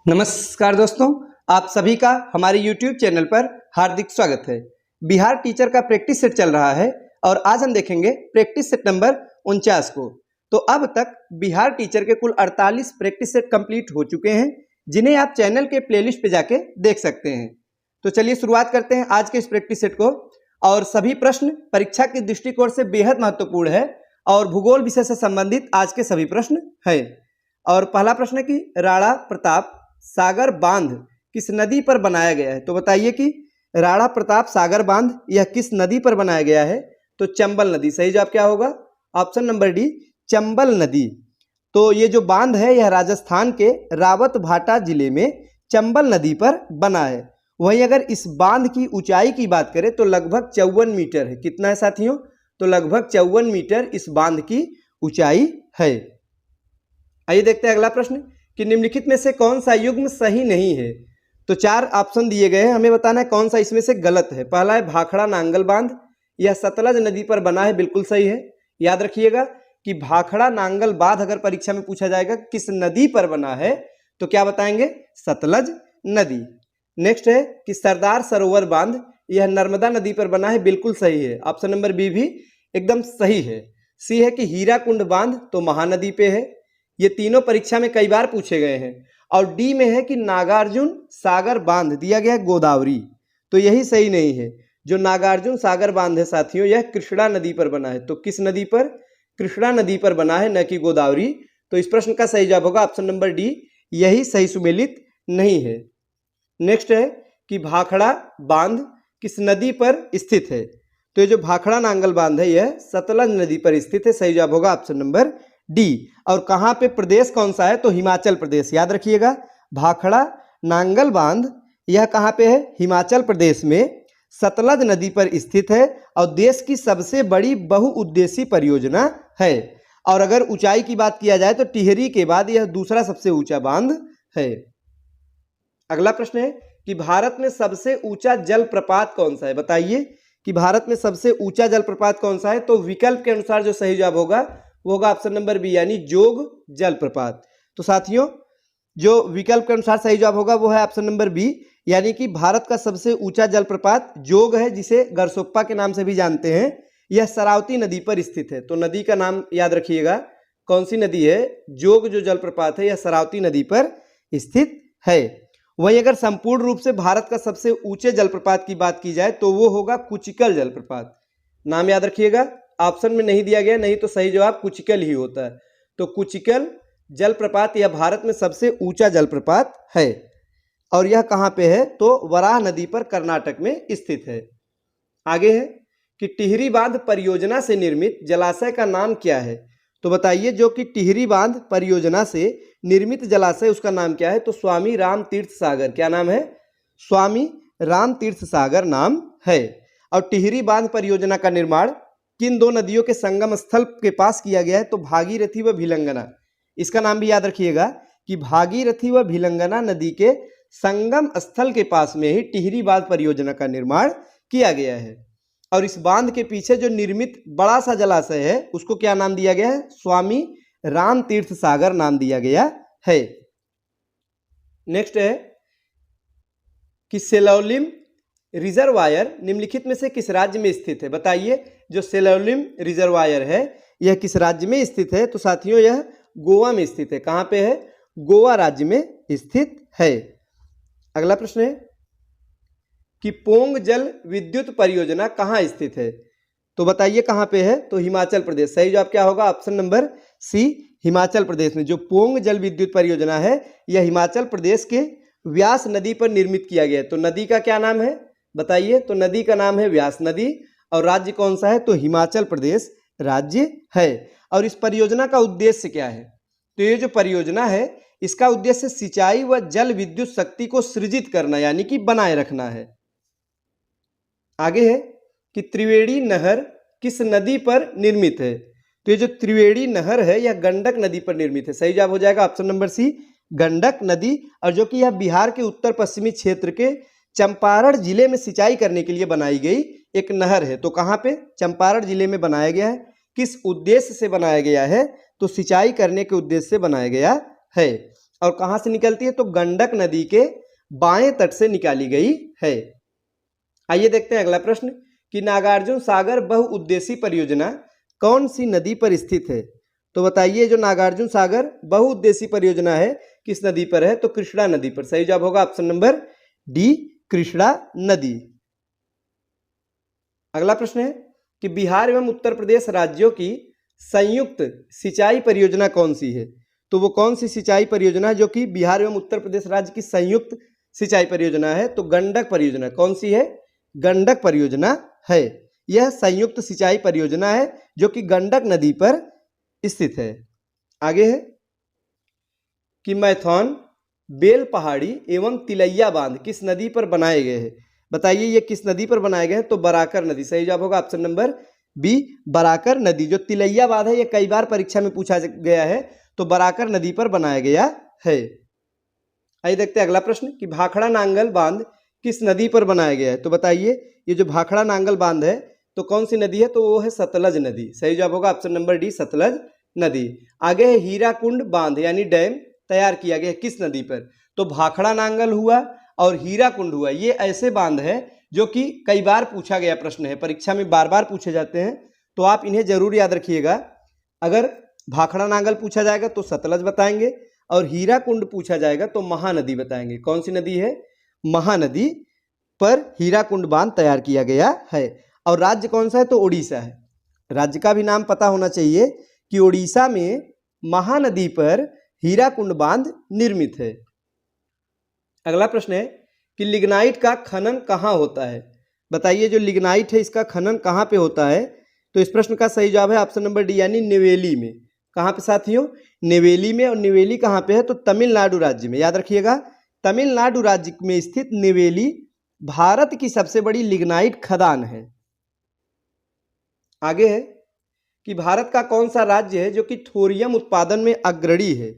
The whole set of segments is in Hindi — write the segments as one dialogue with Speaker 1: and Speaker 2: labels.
Speaker 1: नमस्कार दोस्तों, आप सभी का हमारे YouTube चैनल पर हार्दिक स्वागत है। बिहार टीचर का प्रैक्टिस सेट चल रहा है और आज हम देखेंगे प्रैक्टिस सेट नंबर 49 को। तो अब तक बिहार टीचर के कुल 48 प्रैक्टिस सेट कंप्लीट हो चुके हैं, जिन्हें आप चैनल के प्लेलिस्ट पे जाके देख सकते हैं। तो चलिए शुरुआत करते हैं आज के इस प्रैक्टिस सेट को। और सभी प्रश्न परीक्षा के दृष्टिकोण से बेहद महत्वपूर्ण है और भूगोल विषय से संबंधित आज के सभी प्रश्न है। और पहला प्रश्न है कि राणा प्रताप सागर बांध किस नदी पर बनाया गया है। तो बताइए कि राणा प्रताप सागर बांध यह किस नदी पर बनाया गया है। तो चंबल नदी। सही जवाब क्या होगा? ऑप्शन नंबर डी, चंबल नदी। तो ये जो बांध है यह राजस्थान के रावत भाटा जिले में चंबल नदी पर बना है। वहीं अगर इस बांध की ऊंचाई की बात करें तो लगभग 54 मीटर है। कितना है साथियों? तो लगभग 54 मीटर इस बांध की ऊंचाई है। आइए देखते हैं अगला प्रश्न कि निम्नलिखित में से कौन सा युग्म सही नहीं है। तो चार ऑप्शन दिए गए हैं, हमें बताना है कौन सा इसमें से गलत है। पहला है भाखड़ा नांगल बांध, यह सतलज नदी पर बना है, बिल्कुल सही है। याद रखिएगा कि भाखड़ा नांगल बांध अगर परीक्षा में पूछा जाएगा किस नदी पर बना है तो क्या बताएंगे? सतलज नदी। नेक्स्ट है कि सरदार सरोवर बांध, यह नर्मदा नदी पर बना है, बिल्कुल सही है। ऑप्शन नंबर बी भी एकदम सही है। सी है कि हीराकुंड बांध तो महानदी पे है, ये तीनों परीक्षा में कई बार पूछे गए हैं। और डी में है कि नागार्जुन सागर बांध दिया गया है गोदावरी, तो यही सही नहीं है। जो नागार्जुन सागर बांध है साथियों यह कृष्णा नदी पर बना है। तो किस नदी पर? कृष्णा नदी पर बना है, न कि गोदावरी। तो इस प्रश्न का सही जवाब होगा ऑप्शन नंबर डी, यही सही सुमेलित नहीं है। नेक्स्ट है कि भाखड़ा बांध किस नदी पर स्थित है। तो ये जो भाखड़ा नांगल बांध है यह सतलज नदी पर स्थित है। सही जवाब होगा ऑप्शन नंबर डी। और कहाँ पे, प्रदेश कौन सा है? तो हिमाचल प्रदेश। याद रखिएगा भाखड़ा नांगल बांध यह कहाँ पे है? हिमाचल प्रदेश में सतलज नदी पर स्थित है और देश की सबसे बड़ी बहुउद्देशीय परियोजना है। और अगर ऊंचाई की बात किया जाए तो टिहरी के बाद यह दूसरा सबसे ऊंचा बांध है। अगला प्रश्न है कि भारत में सबसे ऊंचा जलप्रपात कौन सा है। बताइए कि भारत में सबसे ऊंचा जलप्रपात कौन सा है। तो विकल्प के अनुसार जो सही जवाब होगा वो होगा ऑप्शन नंबर बी, यानी जोग जलप्रपात। तो साथियों जो विकल्प के अनुसार सही जवाब होगा वो है ऑप्शन नंबर बी, यानी कि भारत का सबसे ऊंचा जलप्रपात जोग है, जिसे गरसोप्पा के नाम से भी जानते हैं। यह शरावती नदी पर स्थित है। तो नदी का नाम याद रखिएगा, कौन सी नदी है? जोग जो जलप्रपात है यह शरावती नदी पर स्थित है। वहीं अगर संपूर्ण रूप से भारत का सबसे ऊंचे जलप्रपात की बात की जाए तो वो होगा कुचिकल जलप्रपात। नाम याद रखिएगा, ऑप्शन में नहीं दिया गया, नहीं तो सही जवाब कुचिकल ही होता है। तो कुचिकल जलप्रपात यह भारत में सबसे ऊंचा जलप्रपात है। और यह कहाँ पे है? तो वराह नदी पर कर्नाटक में स्थित है। आगे है कि टिहरी बांध परियोजना से निर्मित जलाशय का नाम क्या है। तो बताइए जो कि टिहरी बांध परियोजना से निर्मित जलाशय उसका नाम क्या है। तो स्वामी राम तीर्थ सागर। क्या नाम है? स्वामी राम तीर्थ सागर नाम है। और टिहरी बांध परियोजना का निर्माण किन दो नदियों के संगम स्थल के पास किया गया है। तो भागीरथी व भिलंगना। इसका नाम भी याद रखिएगा कि भागीरथी व भिलंगना नदी के संगम स्थल के पास में ही टिहरी बांध परियोजना का निर्माण किया गया है। और इस बांध के पीछे जो निर्मित बड़ा सा जलाशय है उसको क्या नाम दिया गया है? स्वामी राम तीर्थ सागर नाम दिया गया है। नेक्स्ट है कि सेलौलिम रिजर्वायर निम्नलिखित में से किस राज्य में स्थित है। बताइए जो सेलौलिम रिजर्वायर है यह किस राज्य में स्थित है। तो साथियों यह गोवा में स्थित है। कहाँ पे है? गोवा राज्य में स्थित है। अगला प्रश्न है कि पोंग जल विद्युत परियोजना कहाँ स्थित है। तो बताइए कहाँ पे है? तो हिमाचल प्रदेश। सही जवाब क्या होगा? Option number C, Himachal Pradesh में जो पोंग जल विद्युत परियोजना है यह हिमाचल प्रदेश के व्यास नदी पर निर्मित किया गया है। तो नदी का क्या नाम है बताइए? तो नदी का नाम है व्यास नदी। और राज्य कौन सा है? तो हिमाचल प्रदेश राज्य है। और इस परियोजना का उद्देश्य क्या है? तो ये जो परियोजना है इसका उद्देश्य सिंचाई व जल विद्युत शक्ति को सृजित करना यानी कि बनाए रखना है। आगे है कि त्रिवेणी नहर किस नदी पर निर्मित है। तो ये जो त्रिवेणी नहर है यह गंडक नदी पर निर्मित है। सही जवाब हो जाएगा ऑप्शन नंबर सी, गंडक नदी। और जो कि यह बिहार के उत्तर पश्चिमी क्षेत्र के चंपारण जिले में सिंचाई करने के लिए बनाई गई एक नहर है। तो कहाँ पे? चंपारण जिले में बनाया गया है। किस उद्देश्य से बनाया गया है? तो सिंचाई करने के उद्देश्य से बनाया गया है। और कहाँ से निकलती है, तो गंडक नदी के बाएं तट से निकाली गई है। आइए देखते हैं अगला प्रश्न कि नागार्जुन सागर बहुउद्देशीय परियोजना कौन सी नदी पर स्थित है। तो बताइए जो नागार्जुन सागर बहुउद्देशीय परियोजना है किस नदी पर है, तो कृष्णा नदी पर। सही जवाब होगा ऑप्शन नंबर डी, कृष्णा नदी। अगला प्रश्न है कि बिहार एवं उत्तर प्रदेश राज्यों की संयुक्त सिंचाई परियोजना कौन सी है। तो वो कौन सी सिंचाई परियोजना है जो कि बिहार एवं उत्तर प्रदेश राज्य की संयुक्त सिंचाई परियोजना है, तो गंडक परियोजना। कौन सी है, गंडक परियोजना है। यह संयुक्त सिंचाई परियोजना है जो कि गंडक नदी पर स्थित है। आगे है कि मैथॉन, बेल पहाड़ी एवं तिलैया बांध किस नदी पर बनाए गए हैं। बताइए ये किस नदी पर बनाए गए हैं, तो बराकर नदी। सही जवाब होगा ऑप्शन नंबर बी, बराकर नदी। जो तिलैया बांध है ये कई बार परीक्षा में पूछा गया है, तो बराकर नदी पर बनाया गया है। आइए देखते हैं अगला प्रश्न कि भाखड़ा नांगल बांध किस नदी पर बनाया गया है। तो बताइए ये जो भाखड़ा नांगल बांध है तो कौन सी नदी है, तो वो है सतलज नदी। सही जवाब होगा ऑप्शन नंबर डी, सतलज नदी। आगे है हीराकुंड बांध यानी डैम तैयार किया गया किस नदी पर, तो भाखड़ा नांगल हुआ और हीराकुंड हुआ। ये ऐसे बांध है जो कि कई बार पूछा गया प्रश्न है, परीक्षा में बार बार पूछे जाते हैं, तो आप इन्हें जरूर याद रखिएगा। अगर भाखड़ा नांगल पूछा जाएगा तो सतलज बताएंगे और हीराकुंड पूछा जाएगा तो महानदी बताएंगे। कौन सी नदी है, महानदी पर हीराकुंड बांध तैयार किया गया है। और राज्य कौन सा है, तो उड़ीसा है। राज्य का भी नाम पता होना चाहिए कि उड़ीसा में महानदी पर हीराकुंड बांध निर्मित है। अगला प्रश्न है कि लिग्नाइट का खनन कहाँ होता है। बताइए जो लिग्नाइट है इसका खनन कहाँ पे होता है, तो इस प्रश्न का सही जवाब है ऑप्शन नंबर डी यानी नेवेली में। कहाँ पे साथियों, नेवेली में। और नेवेली कहाँ पे है, तो तमिलनाडु राज्य में। याद रखिएगा तमिलनाडु राज्य में स्थित नेवेली भारत की सबसे बड़ी लिग्नाइट खदान है। आगे है कि भारत का कौन सा राज्य है जो कि थोरियम उत्पादन में अग्रणी है।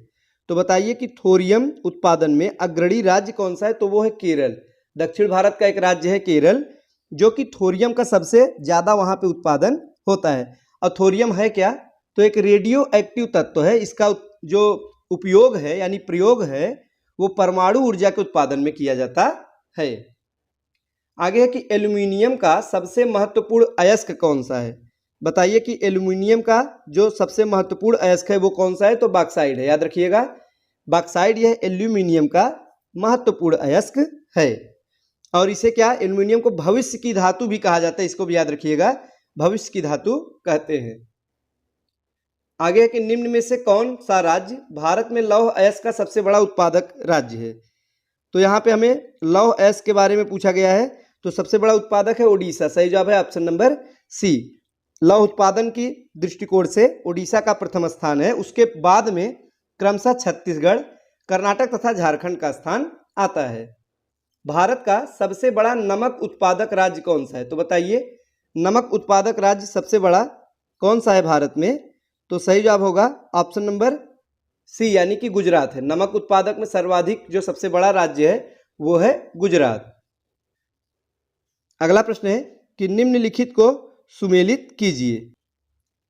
Speaker 1: तो बताइए कि थोरियम उत्पादन में अग्रणी राज्य कौन सा है, तो वो है केरल। दक्षिण भारत का एक राज्य है केरल जो कि थोरियम का सबसे ज्यादा वहां पे उत्पादन होता है। और थोरियम है क्या, तो एक रेडियो एक्टिव तत्व है। इसका जो उपयोग है यानी प्रयोग है वो परमाणु ऊर्जा के उत्पादन में किया जाता है। आगे है कि एल्यूमिनियम का सबसे महत्वपूर्ण अयस्क कौन सा है। बताइए कि एल्यूमिनियम का जो सबसे महत्वपूर्ण अयस्क है वो कौन सा है, तो बॉक्साइड है। याद रखिएगा बॉक्साइड यह एल्यूमिनियम का महत्वपूर्ण अयस्क है। और इसे क्या, एल्यूमिनियम को भविष्य की धातु भी कहा जाता है, इसको भी याद रखिएगा भविष्य की धातु कहते हैं। आगे है कि निम्न में से कौन सा राज्य भारत में लौह अयस्क का सबसे बड़ा उत्पादक राज्य है। तो यहाँ पे हमें लौह अयस्क के बारे में पूछा गया है, तो सबसे बड़ा उत्पादक है उड़ीसा। सही जवाब है ऑप्शन नंबर सी। लौह उत्पादन की दृष्टिकोण से उड़ीसा का प्रथम स्थान है। उसके बाद में क्रमशः छत्तीसगढ़, कर्नाटक तथा झारखंड का स्थान आता है। भारत का सबसे बड़ा नमक उत्पादक राज्य कौन सा है, तो बताइए नमक उत्पादक राज्य सबसे बड़ा कौन सा है भारत में, तो सही जवाब होगा ऑप्शन नंबर सी यानी कि गुजरात है। नमक उत्पादक में सर्वाधिक जो सबसे बड़ा राज्य है वो है गुजरात। अगला प्रश्न है कि निम्नलिखित को सुमेलित कीजिए।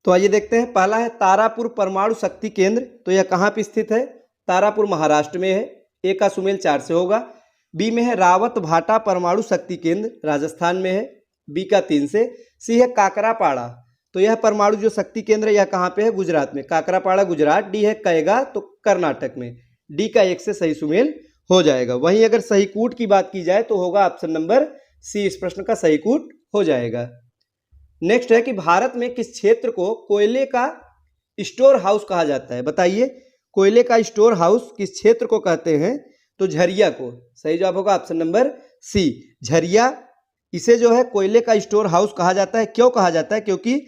Speaker 1: तो आइए देखते हैं। पहला है तारापुर परमाणु शक्ति केंद्र, तो यह कहाँ पे स्थित है, तारापुर महाराष्ट्र में है। ए का सुमेल 4 से होगा। बी में है रावत भाटा परमाणु शक्ति केंद्र, राजस्थान में है, बी का 3 से। सी है काकरापाड़ा, तो यह परमाणु जो शक्ति केंद्र है यह कहाँ पे है, गुजरात में, काकरापाड़ा गुजरात। डी है कैगा, तो कर्नाटक में। डी का 1 से सही सुमेल हो जाएगा। वहीं अगर सही कूट की बात की जाए तो होगा ऑप्शन नंबर सी, इस प्रश्न का सही कूट हो जाएगा। नेक्स्ट है कि भारत में किस क्षेत्र को कोयले का स्टोर हाउस कहा जाता है। बताइए कोयले का स्टोर हाउस किस क्षेत्र को कहते हैं, तो झरिया को। सही जवाब होगा ऑप्शन नंबर सी, झरिया। इसे जो है कोयले का स्टोर हाउस कहा जाता है। क्यों कहा जाता है, क्योंकि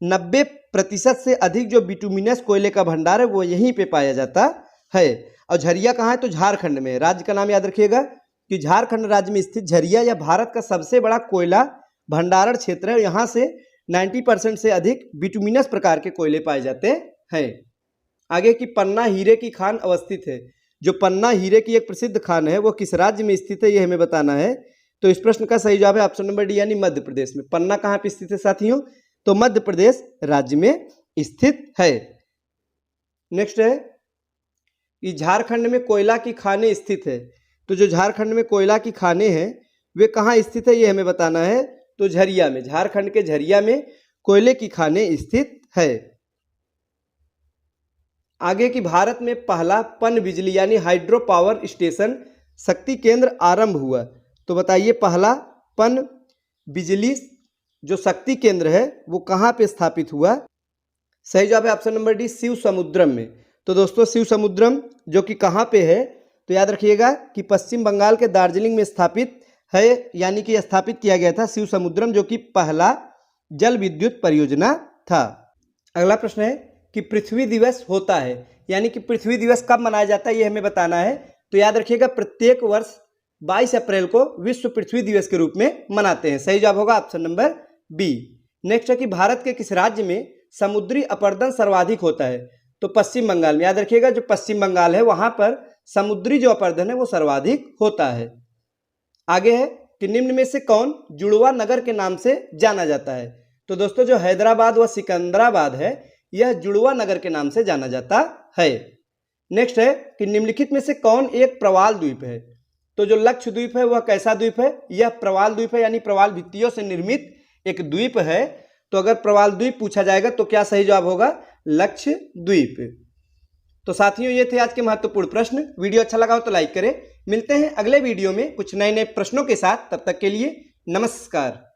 Speaker 1: 90% से अधिक जो बिटुमिनस कोयले का भंडार है वो यहीं पे पाया जाता है। और झरिया कहाँ है, तो झारखंड में। राज्य का नाम याद रखिएगा कि झारखंड राज्य में स्थित झरिया यह भारत का सबसे बड़ा कोयला भंडारण क्षेत्र है। यहाँ से 90% से अधिक बिटुमिनस प्रकार के कोयले पाए जाते हैं। आगे की पन्ना हीरे की खान अवस्थित है। जो पन्ना हीरे की एक प्रसिद्ध खान है वो किस राज्य में स्थित है, ये हमें बताना है। तो इस प्रश्न का सही जवाब है ऑप्शन नंबर डी यानी मध्य प्रदेश में। पन्ना कहाँ पे स्थित है साथियों, तो मध्य प्रदेश राज्य में स्थित है। नेक्स्ट है कि झारखंड में कोयला की खानें स्थित है। तो जो झारखंड में कोयला की खानें हैं वे कहाँ स्थित है ये हमें बताना है। तो झरिया में, झारखंड के झरिया में कोयले की खानें स्थित है। आगे की भारत में पहला पन बिजली यानी हाइड्रो पावर स्टेशन शक्ति केंद्र आरंभ हुआ। तो बताइए पहला पन बिजली जो शक्ति केंद्र है वो कहाँ पे स्थापित हुआ। सही जवाब है ऑप्शन नंबर डी, शिव समुद्रम में। तो दोस्तों शिव समुद्रम जो कि कहाँ पे है, तो याद रखिएगा कि पश्चिम बंगाल के दार्जिलिंग में स्थापित है, यानी कि स्थापित किया गया था शिव समुद्रम, जो कि पहला जल विद्युत परियोजना था। अगला प्रश्न है कि पृथ्वी दिवस होता है, यानी कि पृथ्वी दिवस कब मनाया जाता है ये हमें बताना है। तो याद रखिएगा प्रत्येक वर्ष 22 अप्रैल को विश्व पृथ्वी दिवस के रूप में मनाते हैं। सही जवाब होगा ऑप्शन नंबर बी। नेक्स्ट है कि भारत के किस राज्य में समुद्री अपरदन सर्वाधिक होता है। तो पश्चिम बंगाल में। याद रखिएगा जो पश्चिम बंगाल है वहां पर समुद्री जो अपरदन है वो सर्वाधिक होता है। आगे है कि निम्न में से कौन जुड़वा नगर के नाम से जाना जाता है। तो दोस्तों जो हैदराबाद व सिकंदराबाद है यह जुड़वा नगर के नाम से जाना जाता है। नेक्स्ट है कि निम्नलिखित में से कौन एक प्रवाल द्वीप है। तो जो लक्षद्वीप है वह कैसा द्वीप है, यह प्रवाल द्वीप है, यानी प्रवाल भित्तियों से निर्मित एक द्वीप है। तो अगर प्रवाल द्वीप पूछा जाएगा तो क्या सही जवाब होगा, लक्षद्वीप। तो साथियों ये थे आज के महत्वपूर्ण प्रश्न। वीडियो अच्छा लगा हो तो लाइक करें। मिलते हैं अगले वीडियो में कुछ नए नए प्रश्नों के साथ, तब तक के लिए नमस्कार।